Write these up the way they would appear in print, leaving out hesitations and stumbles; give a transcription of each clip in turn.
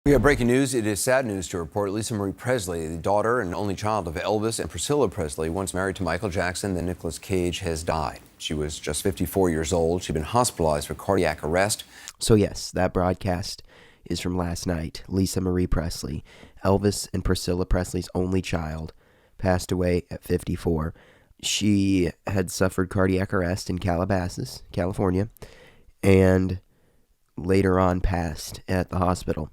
We have breaking news. It is sad news to report. Lisa Marie Presley, the daughter and only child of Elvis and Priscilla Presley, once married to Michael Jackson, then Nicolas Cage, has died. She was just 54 years old. She'd been hospitalized for cardiac arrest. So yes, that broadcast is from last night. Lisa Marie Presley, Elvis and Priscilla Presley's only child, passed away at 54. She had suffered cardiac arrest in Calabasas, California, and later on passed at the hospital.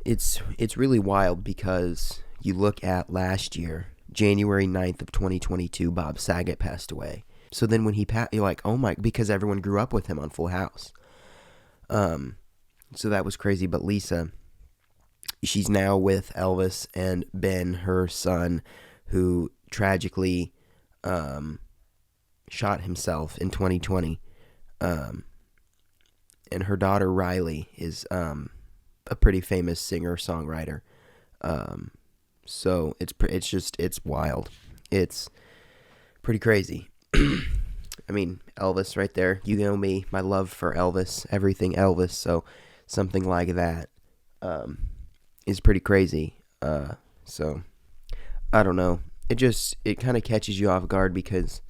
It's really wild because you look at last year, January 9th of 2022, Bob Saget passed away. So then when he passed, you're like, oh my, because everyone grew up with him on Full House. So that was crazy. But Lisa, she's now with Elvis and Ben, her son, who tragically shot himself in 2020. And her daughter Riley is a pretty famous singer-songwriter. So it's wild. It's pretty crazy. I mean, Elvis right there. You know me, my love for Elvis, everything Elvis. So something like that is pretty crazy. So I don't know. It kind of catches you off guard because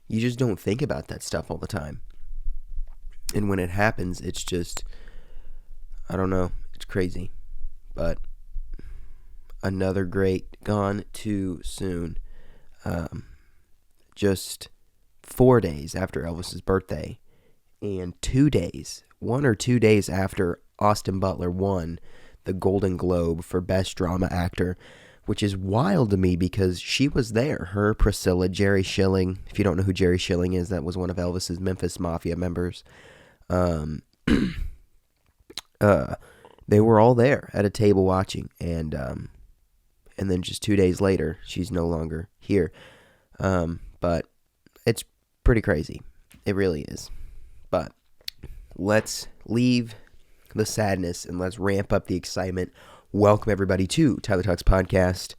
you just don't think about that stuff all the time. And when it happens, it's just, I don't know, it's crazy. But another great gone too soon. Just 4 days after Elvis's birthday, and 2 days, 1 or 2 days after Austin Butler won the Golden Globe for Best Drama Actor, which is wild to me because she was there. Her, Priscilla, Jerry Schilling. If you don't know who Jerry Schilling is, that was one of Elvis's Memphis Mafia members. They were all there at a table watching, and then just 2 days later, she's no longer here. But it's pretty crazy. It really is. But let's leave the sadness and let's ramp up the excitement. Welcome everybody to Tyler Talks Podcast,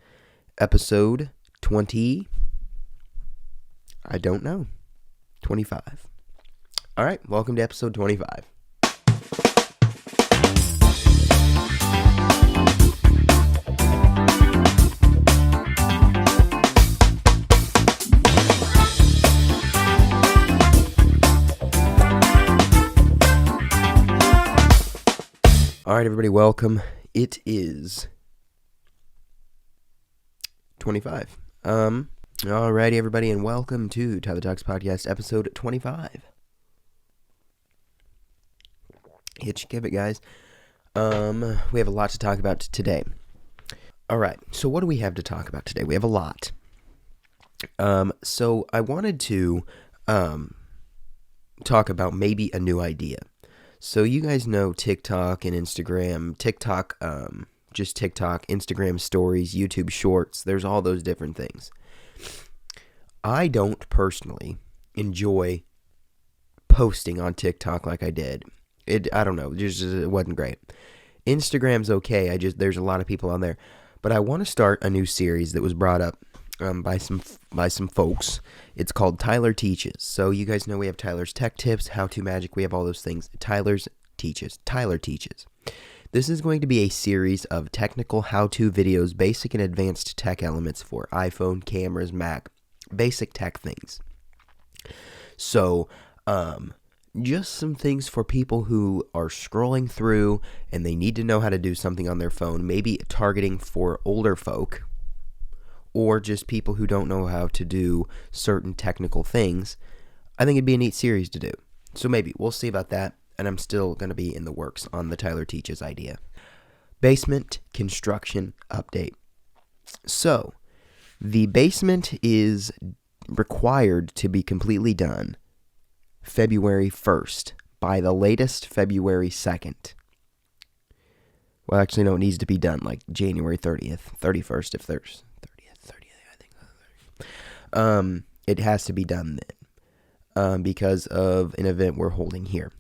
episode 20. I don't know. 25. All right, welcome to episode 25. All right, everybody, welcome. It is 25. All righty, everybody, and welcome to Tyler Talks Podcast, episode 25. Hit your give it, guys. We have a lot to talk about today. All right, so what do we have to talk about today? We have a lot. So I wanted to talk about maybe a new idea. So you guys know TikTok and Instagram. TikTok, just TikTok, Instagram stories, YouTube shorts. There's all those different things. I don't personally enjoy posting on TikTok like I did. I don't know, it wasn't great. Instagram's okay, there's a lot of people on there. But I want to start a new series that was brought up by some folks. It's called Tyler Teaches. So you guys know we have Tyler's Tech Tips, How To Magic, we have all those things. Tyler Teaches. This is going to be a series of technical how-to videos, basic and advanced tech elements for iPhone, cameras, Mac, basic tech things. So, just some things for people who are scrolling through and they need to know how to do something on their phone, maybe targeting for older folk or just people who don't know how to do certain technical things. I think it'd be a neat series to do. So maybe we'll see about that, and I'm still going to be in the works on the Tyler Teaches idea. Basement construction update. So the basement is required to be completely done February 1st, by the latest February 2nd. Well, actually, no, it needs to be done like January 30th, 31st, if there's 30th, I think. It has to be done then, because of an event we're holding here.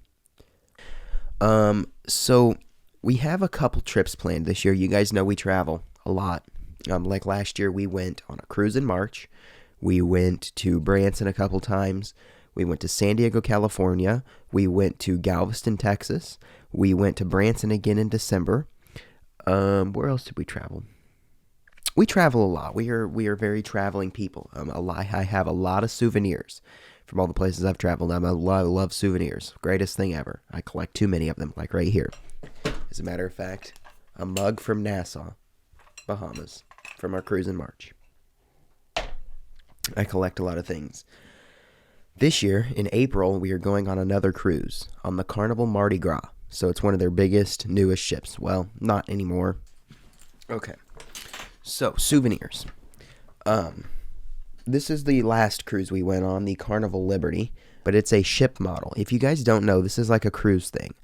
So we have a couple trips planned this year. You guys know we travel a lot. Like last year, we went on a cruise in March. We went to Branson a couple times. We went to San Diego, California. We went to Galveston, Texas. We went to Branson again in December. Where else did we travel? We travel a lot. We are very traveling people. I have a lot of souvenirs from all the places I've traveled. I love souvenirs. Greatest thing ever. I collect too many of them, like right here. As a matter of fact, a mug from Nassau, Bahamas, from our cruise in March. I collect a lot of things. This year, in April, we are going on another cruise on the Carnival Mardi Gras. So it's one of their biggest, newest ships. Well, not anymore. Okay. So, souvenirs. This is the last cruise we went on, the Carnival Liberty, but it's a ship model. If you guys don't know, this is like a cruise thing.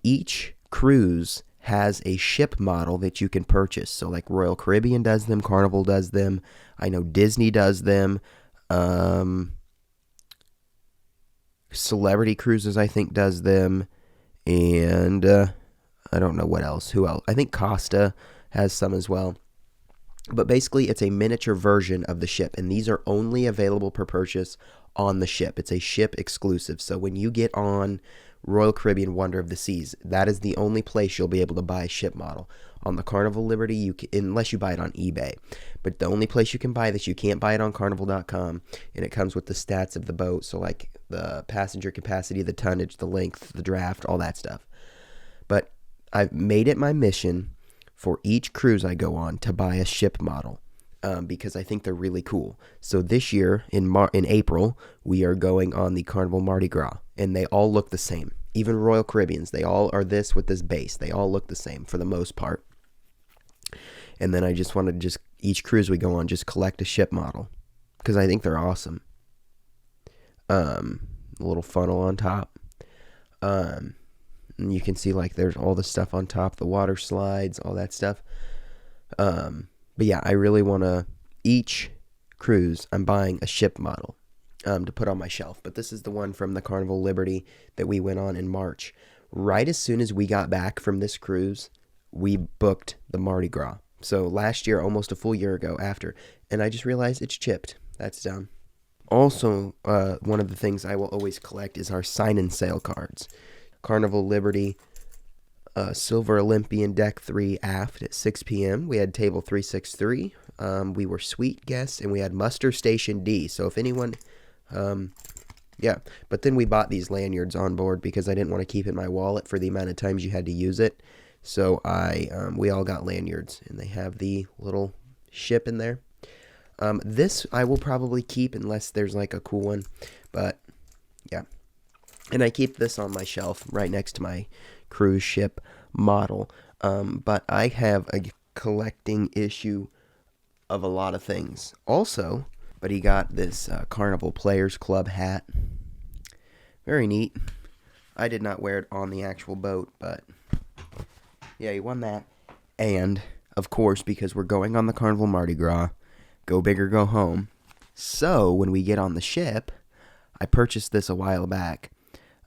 Each cruise has a ship model that you can purchase. So like Royal Caribbean does them, Carnival does them. I know Disney does them. Celebrity Cruises, I think, does them. And I don't know what else. Who else? I think Costa has some as well. But basically, it's a miniature version of the ship, and these are only available per purchase on the ship. It's a ship exclusive. So when you get on Royal Caribbean Wonder of the Seas, that is the only place you'll be able to buy a ship model. On the Carnival Liberty, unless you buy it on eBay. But the only place you can buy this, you can't buy it on Carnival.com, and it comes with the stats of the boat, so like the passenger capacity, the tonnage, the length, the draft, all that stuff. But I've made it my mission for each cruise I go on to buy a ship model because I think they're really cool. So this year, in April, we are going on the Carnival Mardi Gras, and they all look the same. Even Royal Caribbeans, they all are this with this base. They all look the same for the most part. And then I just want to each cruise we go on, just collect a ship model because I think they're awesome. A little funnel on top. And you can see like there's all the stuff on top, the water slides, all that stuff. But yeah, I really want to, each cruise, I'm buying a ship model to put on my shelf. But this is the one from the Carnival Liberty that we went on in March. Right as soon as we got back from this cruise, we booked the Mardi Gras. So last year, almost a full year ago after. And I just realized it's chipped. That's done. Also, one of the things I will always collect is our sign-in sale cards. Carnival Liberty, Silver Olympian Deck 3 aft at 6 p.m. We had table 363. We were suite guests, and we had muster station D. So if anyone, yeah. But then we bought these lanyards on board because I didn't want to keep it in my wallet for the amount of times you had to use it. So we all got lanyards, and they have the little ship in there. This I will probably keep unless there's like a cool one, but yeah. And I keep this on my shelf right next to my cruise ship model. But I have a collecting issue of a lot of things. Also, but he got this Carnival Players Club hat. Very neat. I did not wear it on the actual boat, but yeah, he won that. And, of course, because we're going on the Carnival Mardi Gras, go big or go home. So, when we get on the ship, I purchased this a while back.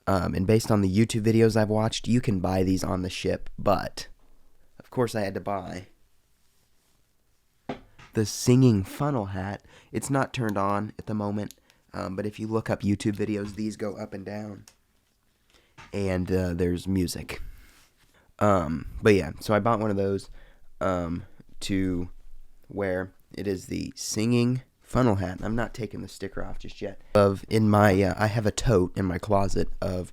And based on the YouTube videos I've watched, you can buy these on the ship. But, of course, I had to buy the singing funnel hat. It's not turned on at the moment. But if you look up YouTube videos, these go up and down. And there's music. But yeah, so I bought one of those to wear. It is the singing funnel hat. I'm not taking the sticker off just yet. I have a tote in my closet of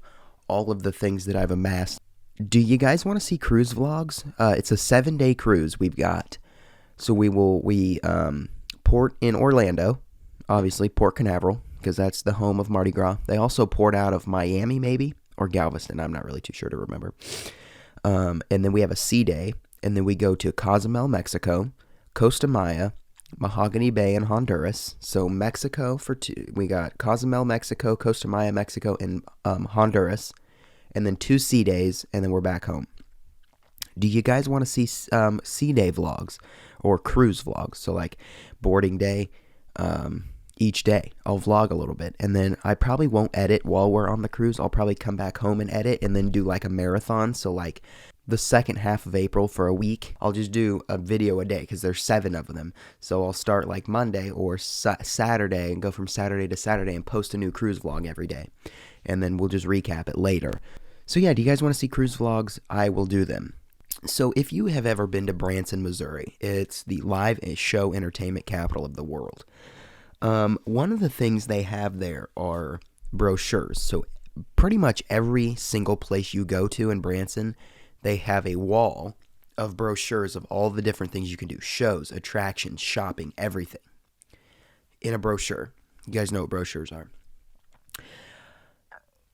all of the things that I've amassed. Do you guys want to see cruise vlogs? It's a 7-day cruise we've got. So we port in Orlando, obviously Port Canaveral, because that's the home of Mardi Gras. They also port out of Miami maybe, or Galveston. I'm not really too sure to remember. And then we have a sea day, and then we go to Cozumel, Mexico, Costa Maya, Mahogany Bay, and Honduras. So Mexico for two. We got Cozumel, Mexico, Costa Maya, Mexico, and Honduras, and then 2 sea days, and then we're back home. Do you guys want to see sea day vlogs or cruise vlogs? So like boarding day, each day I'll vlog a little bit, and then I probably won't edit while we're on the cruise. I'll probably come back home and edit, and then do like a marathon. So like the second half of April for a week. I'll just do a video a day because there's 7 of them. So I'll start like Monday or Saturday and go from Saturday to Saturday and post a new cruise vlog every day. And then we'll just recap it later. So yeah, do you guys want to see cruise vlogs? I will do them. So if you have ever been to Branson, Missouri, it's the live show entertainment capital of the world. One of the things they have there are brochures. So pretty much every single place you go to in Branson, they have a wall of brochures of all the different things you can do. Shows, attractions, shopping, everything. In a brochure. You guys know what brochures are.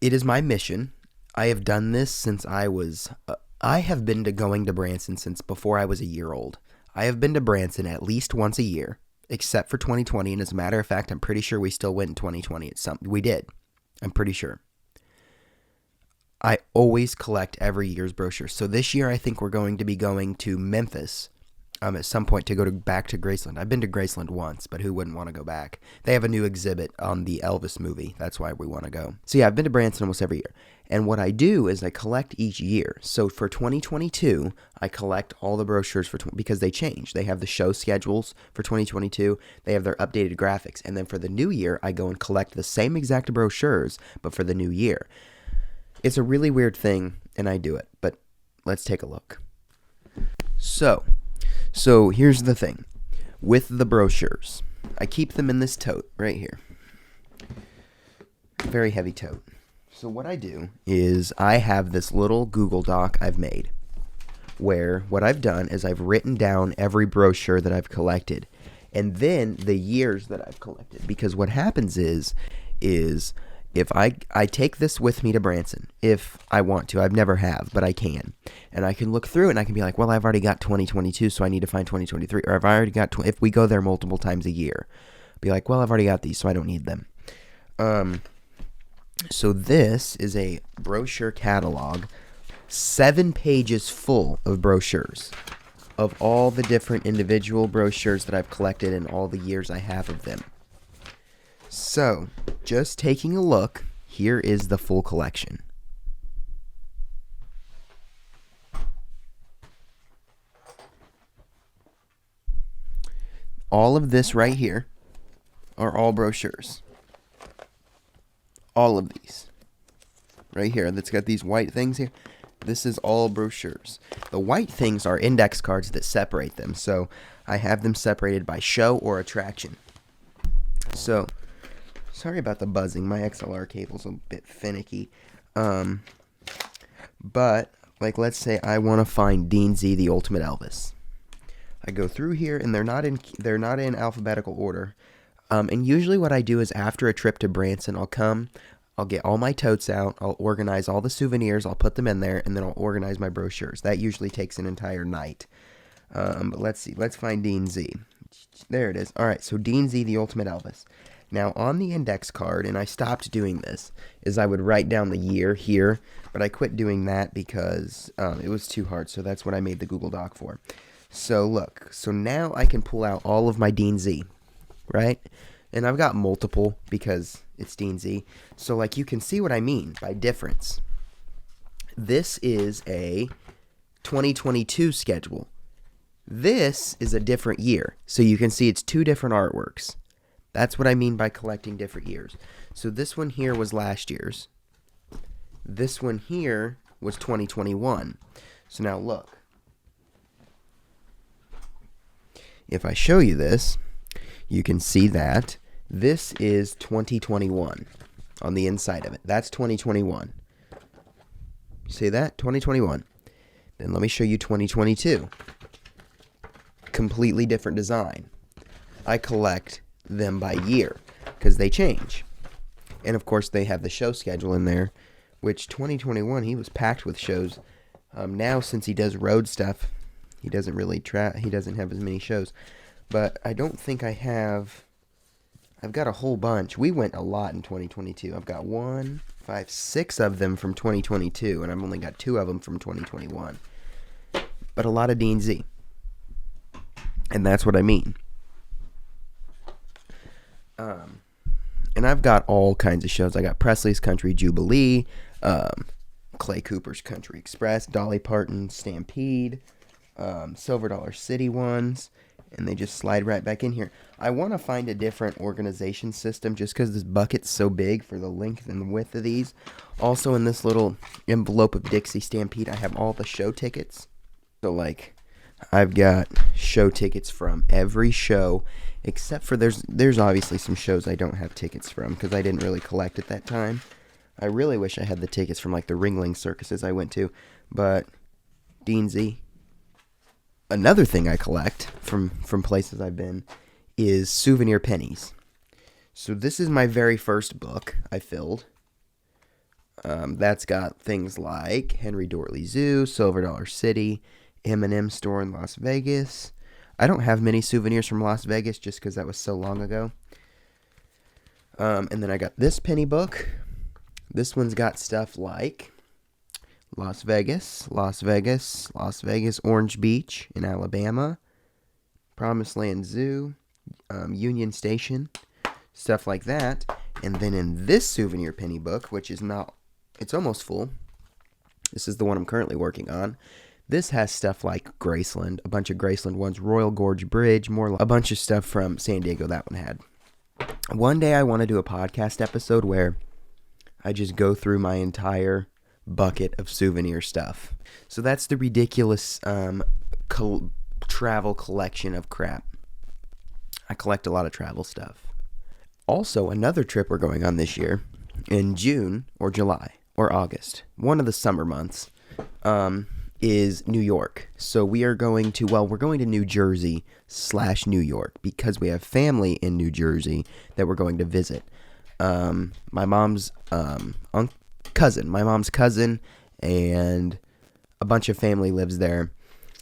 It is my mission. I have done this since I have been going to Branson since before I was a year old. I have been to Branson at least once a year, except for 2020. And as a matter of fact, I'm pretty sure we still went in 2020. We did. I'm pretty sure. I always collect every year's brochure. So this year, I think we're going to be going to Memphis at some point to go back to Graceland. I've been to Graceland once, but who wouldn't want to go back? They have a new exhibit on the Elvis movie. That's why we want to go. So yeah, I've been to Branson almost every year. And what I do is I collect each year. So for 2022, I collect all the brochures because they change. They have the show schedules for 2022. They have their updated graphics. And then for the new year, I go and collect the same exact brochures, but for the new year. It's a really weird thing, and I do it. But let's take a look. So here's the thing. With the brochures, I keep them in this tote right here. Very heavy tote. So what I do is I have this little Google Doc I've made where what I've done is I've written down every brochure that I've collected and then the years that I've collected. Because what happens is if I take this with me to Branson, if I want to, I've never have, but I can. And I can look through it and I can be like, well, I've already got 2022, so I need to find 2023. Or I've already got, if we go there multiple times a year, be like, well, I've already got these, so I don't need them. So this is a brochure catalog, 7 pages full of brochures of all the different individual brochures that I've collected and all the years I have of them. So, just taking a look, here is the full collection. All of this right here are all brochures. All of these. Right here, that's got these white things here. This is all brochures. The white things are index cards that separate them. So, I have them separated by show or attraction. So, sorry about the buzzing. My XLR cable's a bit finicky. But, like, let's say I want to find Dean Z, the Ultimate Elvis. I go through here, and they're not in alphabetical order. And usually what I do is after a trip to Branson, I'll get all my totes out, I'll organize all the souvenirs, I'll put them in there, and then I'll organize my brochures. That usually takes an entire night. But let's see. Let's find Dean Z. There it is. All right, so Dean Z, the Ultimate Elvis. Now, on the index card, and I stopped doing this, is I would write down the year here, but I quit doing that because it was too hard, so that's what I made the Google Doc for. So, look. So now I can pull out all of my Dean Z, right? And I've got multiple because it's Dean Z. So, like, you can see what I mean by difference. This is a 2022 schedule. This is a different year. So you can see it's 2 different artworks. That's what I mean by collecting different years. So this one here was last year's. This one here was 2021. So now look. If I show you this, you can see that this is 2021 on the inside of it. That's 2021. See that? 2021. Then let me show you 2022. Completely different design. I collect them by year because they change. And of course they have the show schedule in there, which 2021 he was packed with shows. Now since he does road stuff, he doesn't really he doesn't have as many shows. But I don't think I've got a whole bunch. We went a lot in 2022. I've got 6 of them from 2022, and I've only got 2 of them from 2021. But a lot of Dean Z. And that's what I mean. And I've got all kinds of shows. I got Presley's Country Jubilee, Clay Cooper's Country Express, Dolly Parton Stampede, Silver Dollar City ones, and they just slide right back in here. I want to find a different organization system just because this bucket's so big for the length and width of these. Also, in this little envelope of Dixie Stampede, I have all the show tickets. So, like, I've got show tickets from every show, except for there's obviously some shows I don't have tickets from because I didn't really collect at that time. I really wish I had the tickets from, like, the Ringling circuses I went to, but Deansy. Another thing I collect from places I've been is souvenir pennies. So this is my very first book I filled. That's got things like Henry Dorley Zoo, Silver Dollar City, M&M store in Las Vegas. I don't have many souvenirs from Las Vegas just because that was so long ago. And then I got this penny book. This one's got stuff like Las Vegas, Orange Beach in Alabama, Promised Land Zoo, Union Station, stuff like that. And then in this souvenir penny book, which is not, it's almost full. This is the one I'm currently working on. This has stuff like Graceland, a bunch of Graceland ones, Royal Gorge Bridge, a bunch of stuff from San Diego that one had. One day I want to do a podcast episode where I just go through my entire bucket of souvenir stuff. So that's the ridiculous travel collection of crap. I collect a lot of travel stuff. Also, another trip we're going on this year in June or July or August, one of the summer months, is New York. So we are going to, we're going to New Jersey / New York because we have family in New Jersey that we're going to visit. My mom's cousin, and a bunch of family lives there.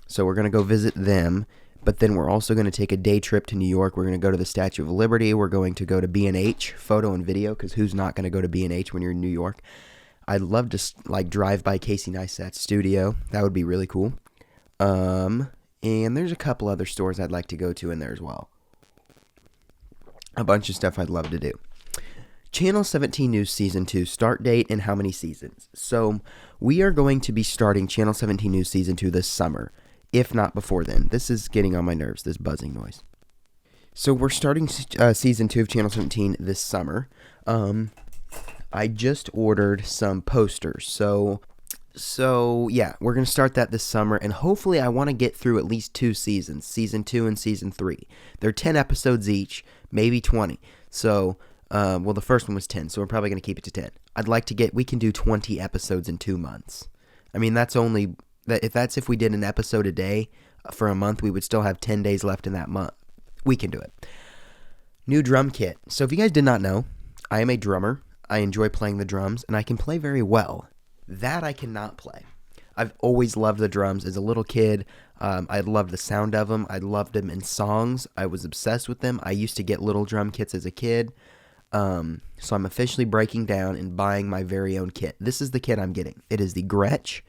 So we're going to go visit them, but then we're also going to take a day trip to New York. We're going to go to the Statue of Liberty. We're going to go to B&H, photo and video, because who's not going to go to B&H when you're in New York? I'd love to drive by Casey Neistat's studio. That would be really cool. And there's a couple other stores I'd like to go to in there as well. A bunch of stuff I'd love to do. Channel 17 News Season 2, start date and how many seasons. So we are going to be starting Channel 17 News Season 2 this summer, if not before then. This is getting on my nerves, this buzzing noise. So we're starting Season 2 of Channel 17 this summer. I just ordered some posters. So yeah, we're going to start that this summer, and hopefully I want to get through at least 2 seasons, Season 2 and Season 3. They're 10 episodes each, maybe 20. So the first one was 10, so we're probably going to keep it to 10. I'd like to we can do 20 episodes in 2 months. I mean, if we did an episode a day for a month, we would still have 10 days left in that month. We can do it. New drum kit. So if you guys did not know, I am a drummer. I enjoy playing the drums, and I can play very well. That I cannot play. I've always loved the drums as a little kid. I loved the sound of them. I loved them in songs. I was obsessed with them. I used to get little drum kits as a kid. So I'm officially breaking down and buying my very own kit. This is the kit I'm getting. It is the Gretsch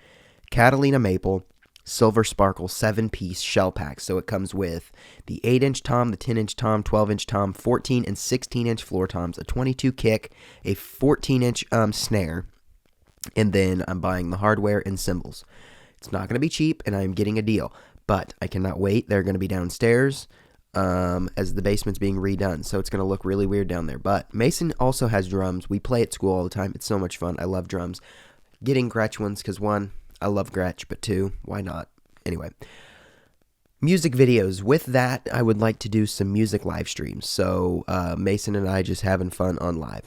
Catalina Maple Silver Sparkle 7-piece shell pack. So it comes with the 8-inch tom, the 10-inch tom, 12-inch tom, 14 and 16-inch floor toms, a 22 kick, a 14-inch snare, and then I'm buying the hardware and cymbals. It's not going to be cheap, and I'm getting a deal, but I cannot wait. They're going to be downstairs as the basement's being redone, so it's going to look really weird down there. But Mason also has drums. We play at school all the time. It's so much fun. I love drums. Getting Gretsch ones because, 1, I love Gretsch, but 2, why not? Anyway, music videos. With that, I would like to do some music live streams. So Mason and I just having fun on live.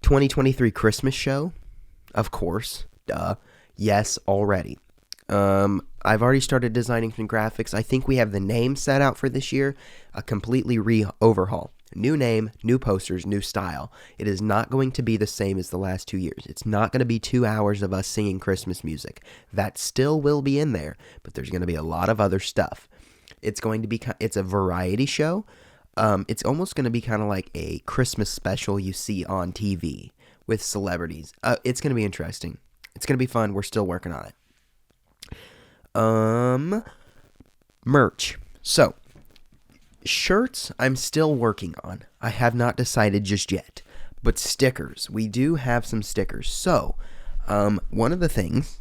2023 Christmas show, of course. Duh. Yes, already. I've already started designing some graphics. I think we have the name set out for this year. A completely overhaul. New name, new posters, new style. It is not going to be the same as the last 2 years. It's not going to be 2 hours of us singing Christmas music. That still will be in there, but there's going to be a lot of other stuff. It's a variety show. It's almost going to be kind of like a Christmas special you see on TV with celebrities. It's going to be interesting. It's going to be fun. We're still working on it. Merch. So, shirts I'm still working on. I have not decided just yet. But stickers. We do have some stickers. So, One of the things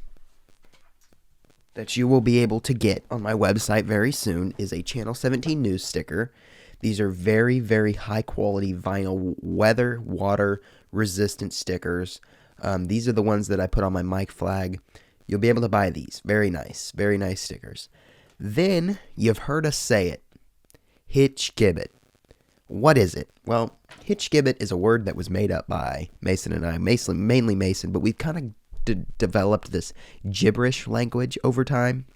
that you will be able to get on my website very soon is a Channel 17 news sticker. These are very, very high quality vinyl weather, water resistant stickers. These are the ones that I put on my mic flag. You'll be able to buy these. Very nice stickers. Then, you've heard us say it. Hitch gibbet. What is it? Well, hitch gibbet is a word that was made up by Mason and I, mainly Mason, but we've kind of developed this gibberish language over time.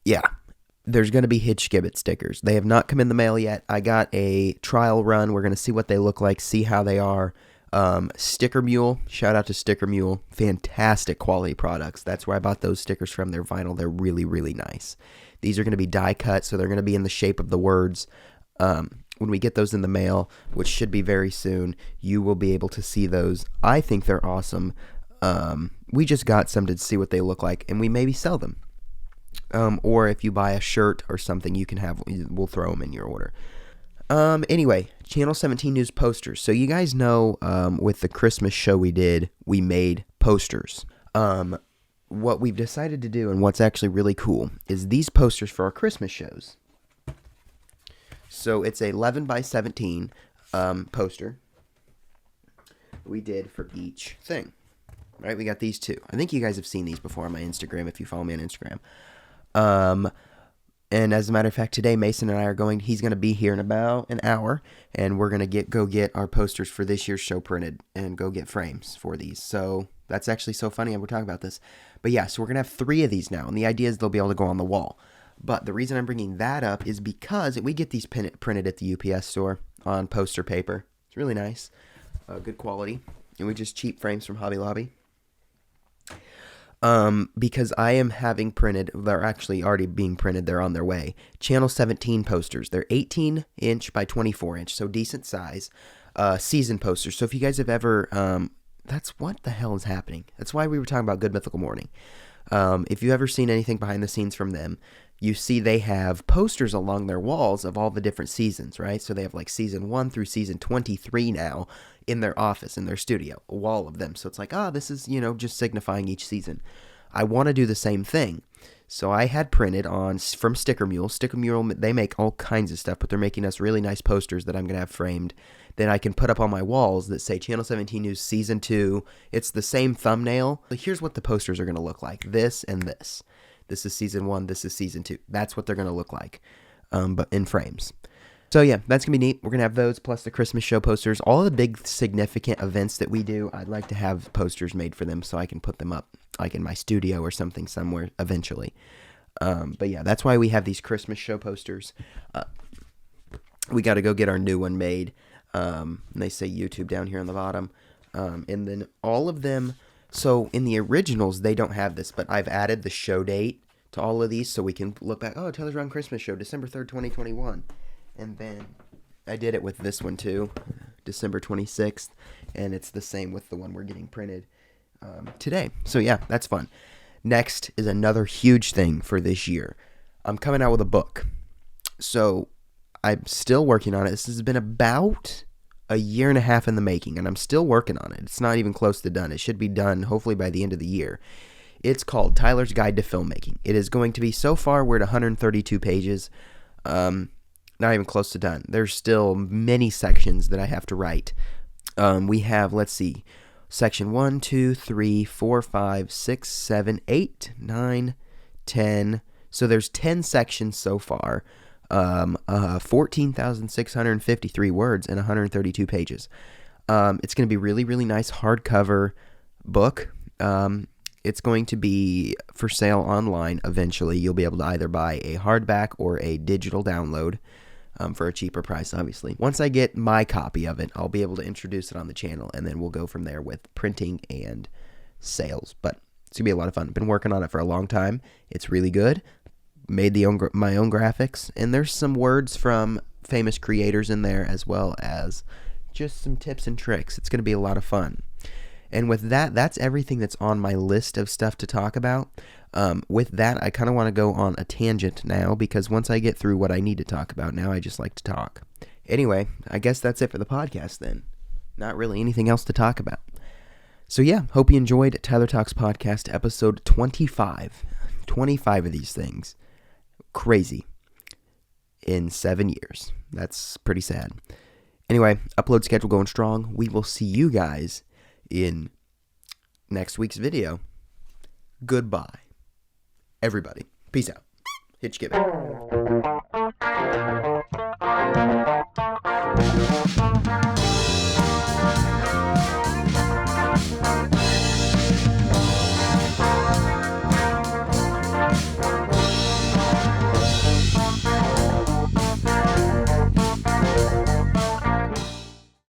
Yeah, there's going to be hitch gibbet stickers. They have not come in the mail yet. I got a trial run. We're going to see what they look like, see how they are. Sticker Mule, shout out to Sticker Mule, fantastic quality products. That's where I bought those stickers from. They're vinyl. They're really, really nice. These are going to be die cut, so they're going to be in the shape of the words. When we get those in the mail, which should be very soon, you will be able to see those. I think they're awesome. We just got some to see what they look like, and we maybe sell them. Or if you buy a shirt or something, we'll throw them in your order. Anyway, Channel 17 News posters. So you guys know, with the Christmas show we did, we made posters. What we've decided to do, and what's actually really cool, is these posters for our Christmas shows. So it's a 11 by 17 poster we did for each thing. Right, we got these two. I think you guys have seen these before on my Instagram if you follow me on Instagram. And as a matter of fact, today Mason and I he's going to be here in about an hour, and we're going to go get our posters for this year's show printed and go get frames for these. So that's actually so funny, and we're talking about this. But yeah, so we're going to have 3 of these now, and the idea is they'll be able to go on the wall. But the reason I'm bringing that up is because we get these printed at the UPS store on poster paper. It's really nice, good quality, and we just cheap frames from Hobby Lobby. Because I am having printed, they're actually already being printed, they're on their way, Channel 17 posters. They're 18-inch by 24-inch, so decent size, season posters. So if you guys have ever, that's what the hell is happening. That's why we were talking about Good Mythical Morning. If you've ever seen anything behind the scenes from them, you see they have posters along their walls of all the different seasons, right? So they have like season 1 through season 23 now in their office, in their studio, a wall of them. So it's like, this is, just signifying each season. I want to do the same thing. So I had printed from Sticker Mule. Sticker Mule, they make all kinds of stuff, but they're making us really nice posters that I'm going to have framed that I can put up on my walls that say Channel 17 News Season 2. It's the same thumbnail. But here's what the posters are going to look like. This and this. This is Season 1. This is Season 2. That's what they're going to look like, but in frames. So yeah, that's going to be neat. We're going to have those plus the Christmas show posters. All the big significant events that we do, I'd like to have posters made for them so I can put them up like in my studio or something somewhere eventually. But yeah, that's why we have these Christmas show posters. We got to go get our new one made. And they say YouTube down here on the bottom. And then all of them, so in the originals, they don't have this, but I've added the show date to all of these so we can look back. Oh, Taylor's Run Christmas Show, December 3rd, 2021. And then I did it with this one too, December 26th. And it's the same with the one we're getting printed today. So yeah, that's fun. Next is another huge thing for this year. I'm coming out with a book. So I'm still working on it. This has been about a year and a half in the making, and I'm still working on it. It's not even close to done. It should be done hopefully by the end of the year. It's called Tyler's Guide to Filmmaking. It is going to be, so far we're at 132 pages. Not even close to done. There's still many sections that I have to write. We have, let's see, section 1, 2, 3, 4, 5, 6, 7, 8, 9, 10. So there's 10 sections so far. 14,653 words and 132 pages. It's going to be really, really nice hardcover book. It's going to be for sale online eventually. You'll be able to either buy a hardback or a digital download for a cheaper price, obviously. Once I get my copy of it, I'll be able to introduce it on the channel, and then we'll go from there with printing and sales. But it's going to be a lot of fun. I've been working on it for a long time. It's really good. Made my own graphics, and there's some words from famous creators in there, as well as just some tips and tricks. It's going to be a lot of fun. And with that, that's everything that's on my list of stuff to talk about. With that, I kind of want to go on a tangent now, because once I get through what I need to talk about, now I just like to talk. Anyway, I guess that's it for the podcast then. not really anything else to talk about. So yeah, hope you enjoyed Tyler Talks Podcast episode 25. 25 of these things. Crazy. In 7 years. That's pretty sad. Anyway, upload schedule going strong. We will see you guys in next week's video. Goodbye. Everybody. Peace out. Hitch give it.